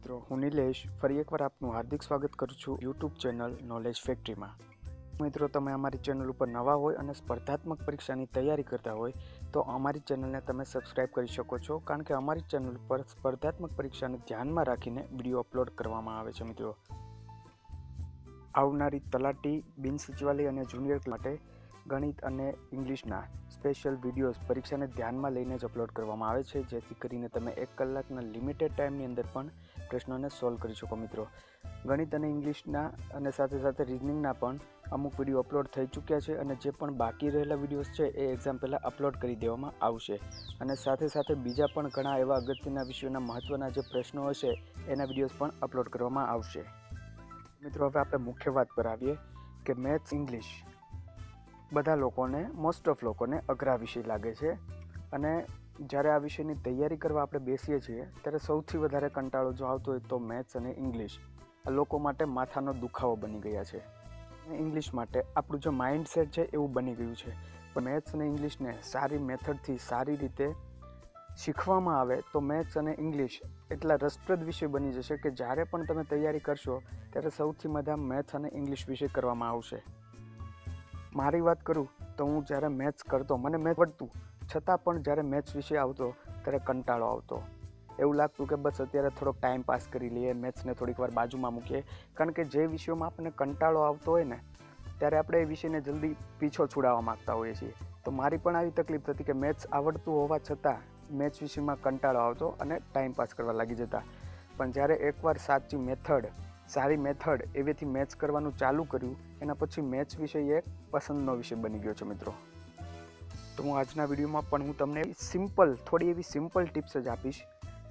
મિત્રો, હું નિલેશ ફરી એકવાર આપનું હાર્દિક સ્વાગત કરું છું યુટ્યુબ ચેનલ નોલેજ ફેક્ટરીમાં। મિત્રો, તમે અમારી ચેનલ ઉપર નવા હોય અને સ્પર્ધાત્મક પરીક્ષાની તૈયારી કરતા હોય તો અમારી ચેનલને તમે સબસ્ક્રાઇબ કરી શકો છો, કારણ કે અમારી ચેનલ પર સ્પર્ધાત્મક પરીક્ષાને ધ્યાનમાં રાખીને વિડીયો અપલોડ કરવામાં આવે છે। મિત્રો, આવનારી તલાટી, બિન સચિવાલય અને જુનિયર માટે ગણિત અને ઇંગ્લિશના સ્પેશિયલ વિડીયોઝ પરીક્ષાને ધ્યાનમાં લઈને જ અપલોડ કરવામાં આવે છે, જેથી કરીને તમે 1 કલાકના લિમિટેડ ટાઈમની અંદર પણ પ્રશ્નોને સોલ્વ કરી શકો। મિત્રો, ગણિત અને ઇંગ્લિશના અને સાથે સાથે રિઝનિંગના પણ અમુક વિડીયો અપલોડ થઈ ચૂક્યા છે અને જે પણ બાકી રહેલા વિડીયોઝ છે એ એક્ઝામ પહેલાં અપલોડ કરી દેવામાં આવશે। અને સાથે સાથે બીજા પણ ઘણા એવા અગત્યના વિષયોના મહત્ત્વના જે પ્રશ્નો હશે એના વિડીયોઝ પણ અપલોડ કરવામાં આવશે। મિત્રો, હવે આપણે મુખ્ય વાત પર આવીએ કે મેથ્સ ઇંગ્લિશ બધા લોકોને, મોસ્ટ ઓફ લોકોને અઘરા વિષય લાગે છે અને જ્યારે આ વિષયની તૈયારી કરવા આપણે બેસીએ છીએ ત્યારે સૌથી વધારે કંટાળો જો આવતો હોય તો મેથ્સ અને ઇંગ્લિશ આ લોકો માટે માથાનો દુખાવો બની ગયા છે। અને ઇંગ્લિશ માટે આપણું જે માઇન્ડસેટ છે એવું બની ગયું છે, પણ મેથ્સ અને ઇંગ્લિશને સારી મેથડથી સારી રીતે શીખવામાં આવે તો મેથ્સ અને ઇંગ્લિશ એટલા રસપ્રદ વિષય બની જશે કે જ્યારે પણ તમે તૈયારી કરશો ત્યારે સૌથી વધુ મેથ્સ અને ઇંગ્લિશ વિષય કરવામાં આવશે। મારી વાત કરું તો હું જ્યારે મેથ્સ કરતો, મને મેથ્સ આવડતું છતાં પણ જ્યારે મેથ્સ વિષય આવતો ત્યારે કંટાળો આવતો। એવું લાગતું કે બસ અત્યારે થોડોક ટાઈમ પાસ કરી લઈએ, મેથ્સને થોડીક વાર બાજુમાં મૂકીએ, કારણ કે જે વિષયોમાં આપણને કંટાળો આવતો હોય ને ત્યારે આપણે એ વિષયને જલ્દી પીછો છોડાવવા માગતા હોઈએ છીએ। તો મારી પણ આવી તકલીફ થતી કે મેથ્સ આવડતું હોવા છતાં મેથ્સ વિષયમાં કંટાળો આવતો અને ટાઈમ પાસ કરવા લાગી જતા। પણ જ્યારે એકવાર સારી મેથડ એવેથી મેથ્સ કરવાનું ચાલુ કર્યું એના પછી મેથ્સ વિષય એક પસંદનો વિષય બની ગયો છે। મિત્રો, તો હું આજના વિડીયોમાં પણ હું તમને થોડી એવી સિમ્પલ ટિપ્સ જ આપીશ।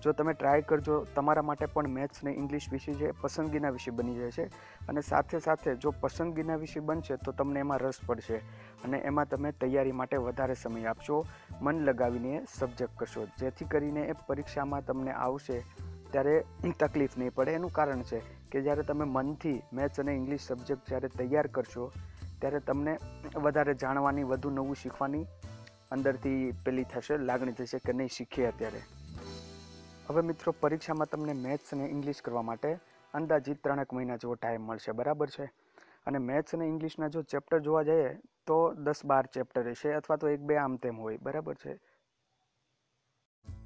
જો તમે ટ્રાય કરજો, તમારા માટે પણ મેથ્સ અને ઇંગ્લિશ વિષય છે પસંદગીના વિષય બની જશે અને સાથે સાથે જો પસંદગીના વિષય બનશે તો તમને એમાં રસ પડશે અને એમાં તમે તૈયારી માટે વધારે સમય આપશો, મન લગાવીને સબ્જેક્ટ કરશો, જેથી કરીને એ પરીક્ષામાં તમને આવશે ત્યારે તકલીફ નહીં પડે। એનું કારણ છે કે જ્યારે તમે મનથી મેથ્સ અને ઇંગ્લિશ સબ્જેક્ટ જ્યારે તૈયાર કરશો ત્યારે તમને વધારે જાણવાની, વધુ નવું શીખવાની અંદરથી પેલી થશે, લાગણી થશે કે નહીં શીખીએ અત્યારે। હવે મિત્રો, પરીક્ષામાં તમને મેથ્સ અને ઇંગ્લિશ કરવા માટે અંદાજિત 3 મહિના જેવો ટાઈમ મળશે, બરાબર છે? અને મેથ્સ અને ઇંગ્લિશના જો ચેપ્ટર જોવા જઈએ તો 10-12 ચેપ્ટર હશે અથવા તો 1-2 આમ તેમ હોય, બરાબર છે?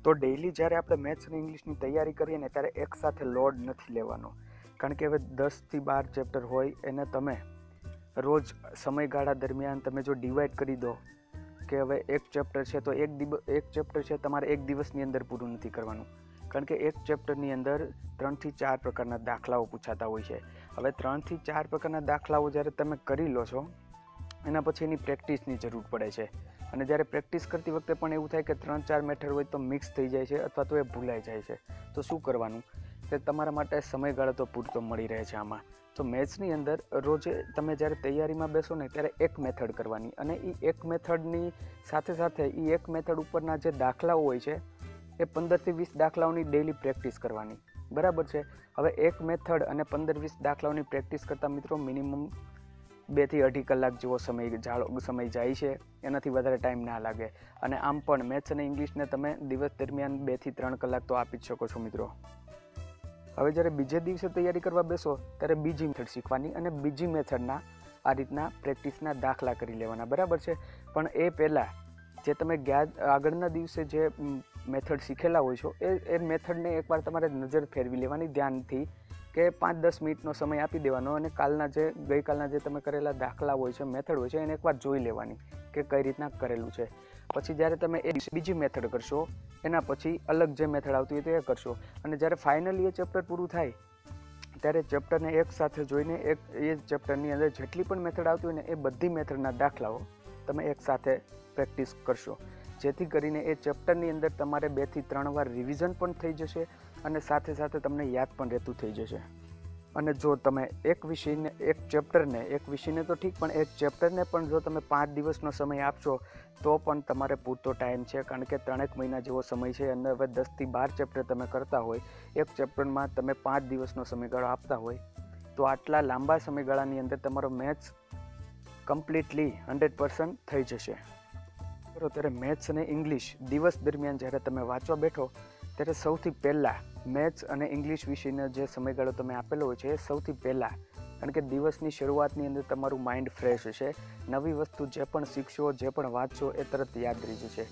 તો ડેઇલી જ્યારે આપણે મેથ્સ અને ઇંગ્લિશની તૈયારી કરીએ ને ત્યારે એકસાથે લોડ નથી લેવાનો, કારણ કે હવે 10-12 ચેપ્ટર હોય એને તમે રોજ સમયગાળા દરમિયાન તમે જો ડિવાઈડ કરી દો કે હવે એક ચેપ્ટર છે તો એક ચેપ્ટર છે તમારે એક દિવસની અંદર પૂરું નથી કરવાનું, કારણ કે એક ચેપ્ટરની અંદર 3 થી 4 પ્રકારના દાખલાઓ પૂછાતા હોય છે। હવે 3 થી 4 પ્રકારના દાખલાઓ જ્યારે તમે કરી લો છો એના પછી એની પ્રેક્ટિસની જરૂર પડે છે અને જ્યારે પ્રેક્ટિસ કરતી વખતે પણ એવું થાય કે 3-4 મેથડ હોય તો મિક્સ થઈ જાય છે અથવા તો એ ભૂલાઈ જાય છે। તો શું કરવાનું કે તમારા માટે સમયગાળો તો પૂરતો મળી રહે છે આમાં। તો મેથ્સની અંદર રોજે તમે જ્યારે તૈયારીમાં બેસો ને ત્યારે એક મેથડ કરવાની અને એ એક મેથડની સાથે સાથે એ એક મેથડ ઉપરના જે દાખલાઓ હોય છે એ 15 થી 20 દાખલાઓની ડેઇલી પ્રેક્ટિસ કરવાની, બરાબર છે? હવે એક મેથડ અને 15-20 દાખલાઓની પ્રેક્ટિસ કરતાં મિત્રો મિનિમમ 2 થી 2.5 કલાક જેવો સમય જાય છે, એનાથી વધારે ટાઈમ ના લાગે। અને આમ પણ મેથ્સ અને ઇંગ્લિશને તમે દિવસ દરમિયાન 2 થી 3 કલાક તો આપી જ શકો છો મિત્રો। હવે જ્યારે બીજે દિવસે તૈયારી કરવા બેસો ત્યારે બીજી મેથડ શીખવાની અને બીજી મેથડના આ રીતના પ્રેક્ટિસના દાખલા કરી લેવાના, બરાબર છે? પણ એ પહેલાં જે તમે આગળના દિવસે જે મેથડ શીખેલા હોય છો એ મેથડને એકવાર તમારે નજર ફેરવી લેવાની ધ્યાનથી કે 5-10 મિનિટનો સમય આપી દેવાનો અને ગઈકાલના જે તમે કરેલા દાખલા હોય છે, મેથડ હોય છે એને એકવાર જોઈ લેવાની કે કઈ રીતના કરેલું છે। પછી જ્યારે તમે એ બીજી મેથડ કરશો એના પછી અલગ જે મેથડ આવતી હોય તો એ કરશો અને જ્યારે ફાઇનલી એ ચેપ્ટર પૂરું થાય ત્યારે ચેપ્ટરને એક સાથે જોઈને એ ચેપ્ટરની અંદર જેટલી પણ મેથડ આવતી હોય ને એ બધી મેથડના દાખલાઓ તમે એક સાથે પ્રેક્ટિસ કરશો, જેથી કરીને એ ચેપ્ટરની અંદર તમારે 2 થી 3 વાર રિવિઝન પણ થઈ જશે અને સાથે સાથે તમને યાદ પણ રહેતું થઈ જશે। અને જો તમે એક વિષયને તો ઠીક, પણ એક ચેપ્ટરને પણ જો તમે 5 દિવસનો સમય આપશો તો પણ તમારે પૂરતો ટાઈમ છે, કારણ કે 3 મહિના જેવો સમય છે અને હવે 10 થી 12 ચેપ્ટર તમે કરતા હોય, એક ચેપ્ટરમાં તમે 5 દિવસનો સમયગાળો આપતા હોય તો આટલા લાંબા સમયગાળાની અંદર તમારો મેથ્સ કમ્પ્લીટલી 100% થઈ જશે। ત્યારે મેથ્સ અને ઇંગ્લિશ દિવસ દરમિયાન જ્યારે તમે વાંચવા બેઠો ત્યારે સૌથી પહેલાં મેથ્સ અને ઇંગ્લિશ વિષયનો જે સમયગાળો તમે આપેલો હોય છે એ સૌથી પહેલાં, કારણ કે દિવસની શરૂઆતની અંદર તમારું માઇન્ડ ફ્રેશ હશે, નવી વસ્તુ જે પણ શીખશો, જે પણ વાંચશો એ તરત યાદ રહી જશે.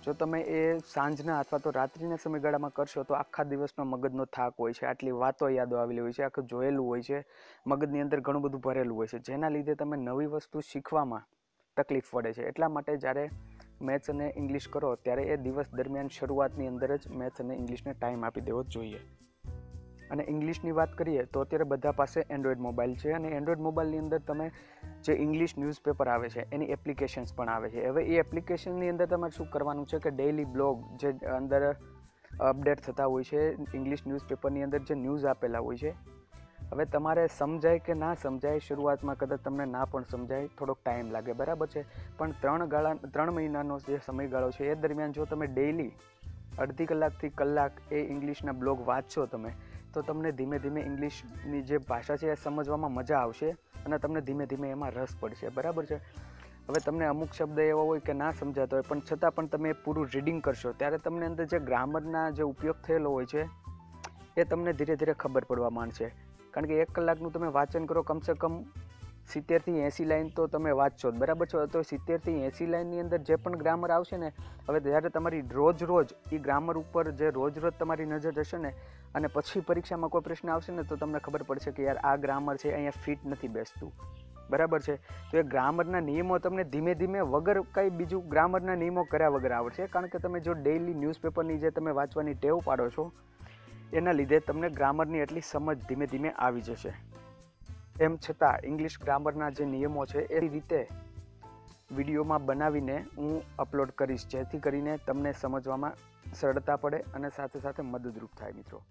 જો તમે એ સાંજના અથવા તો રાત્રિના સમયગાળામાં કરશો તો આખા દિવસનો મગજનો થાક હોય છે, આટલી વાતો યાદો આવેલી હોય છે, આખું જોયેલું હોય છે, મગજની અંદર ઘણું બધું ભરેલું હોય છે, જેના લીધે તમે નવી વસ્તુ શીખવામાં તકલીફ પડે છે. એટલા માટે જ્યારે મેથ્સ અને ઇંગ્લિશ કરો ત્યારે એ દિવસ દરમિયાન શરૂઆતની અંદર જ મેથ્સ અને ઇંગ્લિશને ટાઈમ આપી દેવો જોઈએ. અને ઇંગ્લિશની વાત કરીએ તો અત્યારે બધા પાસે એન્ડ્રોઈડ મોબાઈલ છે, અને એન્ડ્રોઈડ મોબાઈલની અંદર તમે જે ઇંગ્લિશ ન્યૂઝપેપર આવે છે એની એપ્લિકેશન્સ પણ આવે છે. હવે એ એપ્લિકેશનની અંદર તમારે શું કરવાનું છે કે ડેઇલી બ્લોગ જે અંદર અપડેટ થતા હોય છે, ઇંગ્લિશ ન્યૂઝપેપરની અંદર જે ન્યૂઝ આપેલા હોય છે, હવે તમારે સમજાય કે ના સમજાય, શરૂઆતમાં કદાચ તમને ના પણ સમજાય, થોડોક ટાઈમ લાગે, બરાબર છે, પણ 3 મહિનાનો જે સમયગાળો છે એ દરમિયાન જો તમે ડેઇલી અડધી કલાકથી કલાક એ ઇંગ્લિશના બ્લોગ વાંચશો તમે, તો તમને ધીમે ધીમે ઇંગ્લિશની જે ભાષા છે એ સમજવામાં મજા આવશે અને તમને ધીમે ધીમે એમાં રસ પડશે, બરાબર છે. હવે તમને અમુક શબ્દ એવા હોય કે ના સમજાતો હોય, પણ છતાં પણ તમે પૂરું રીડિંગ કરશો ત્યારે તમને અંદર જે ગ્રામરના જે ઉપયોગ થયેલો હોય છે એ તમને ધીરે ધીરે ખબર પડવા માંડશે. કારણ કે 1 કલાકનું તમે વાંચન કરો, કમસે કમ 70થી 80 લાઈન તો તમે વાંચશો જ, બરાબર છે. તો 70થી 80 લાઈનની અંદર જે પણ ગ્રામર આવશે ને, હવે જ્યારે તમારી રોજ એ ગ્રામર ઉપર જે રોજ તમારી નજર જશે ને, અને પછી પરીક્ષામાં કોઈ પ્રશ્ન આવશે ને તો તમને ખબર પડશે કે યાર આ ગ્રામર છે અહીંયા ફિટ નથી બેસતું, બરાબર છે. તો એ ગ્રામરના નિયમો તમને ધીમે ધીમે વગર કંઈ બીજું ગ્રામરના નિયમો કર્યા વગર આવડશે, કારણ કે તમે જો ડેઇલી ન્યૂઝપેપરની જે તમે વાંચવાની ટેવ પાડો છો એના લીધે તમને ગ્રામરની એટલી સમજ ધીમે ધીમે આવી જશે. એમ છતાં ઇંગ્લિશ ગ્રામરના જે નિયમો છે એ રીતે વિડીયોમાં બનાવીને હું અપલોડ કરીશ, જેથી કરીને તમને સમજવામાં સરળતા પડે અને સાથે સાથે મદદરૂપ થાય મિત્રો.